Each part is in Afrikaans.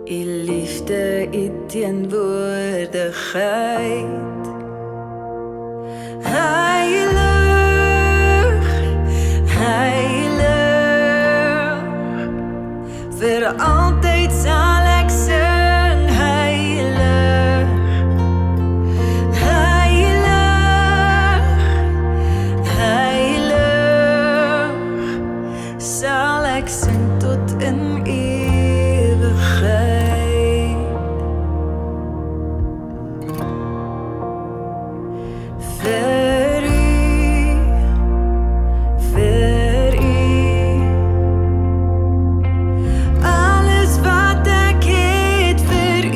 U liefde, u teenwoordigheid. Heilig, heilig, vir altyd sal ek sing. Heilig, heilig, heilig, sal ek sing tot in ewigheid. Vir u, alles wat ek het vir u,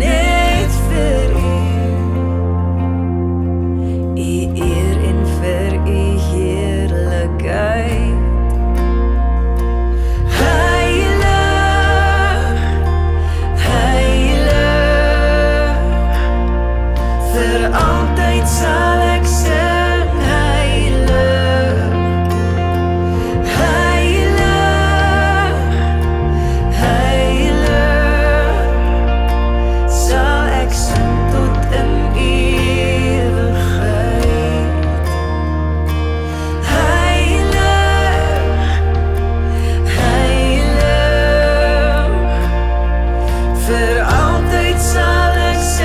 net vir u eer en vir u heerlikheid. Altyd sal ek sing. Heilig, heilig, heilig, sal ek sing tot in ewigheid. Heilig, heilig, vir altyd sal ek sing.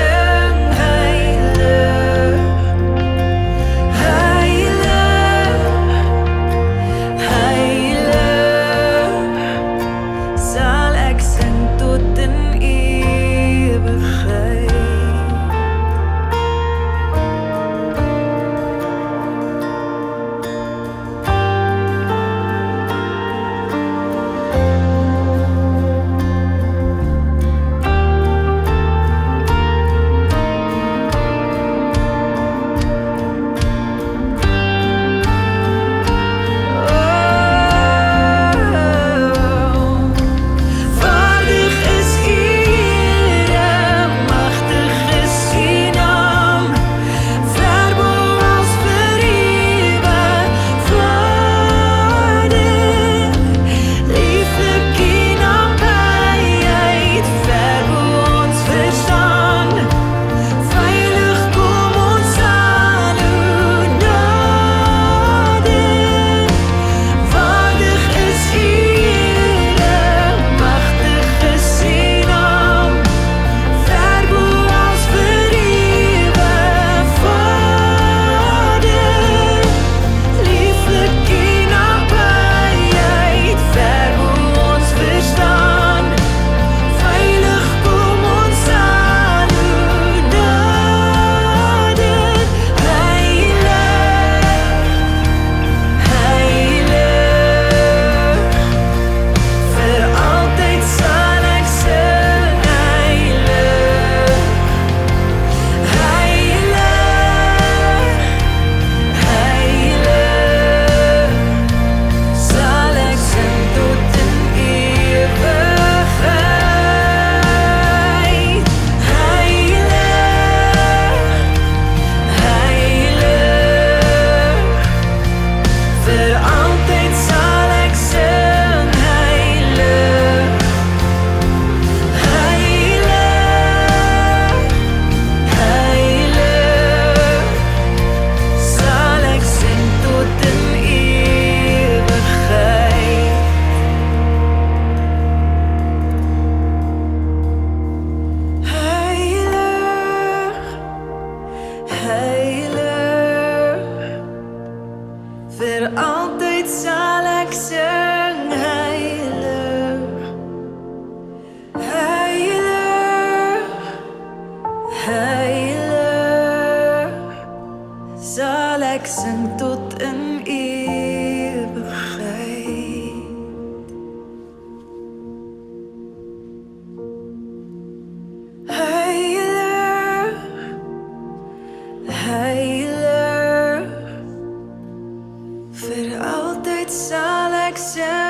Vir altyd sal ek sing. Heilig, heilig, heilig, sal ek sing tot in ewigheid. Heilig, heilig, vir altyd sal ek sing.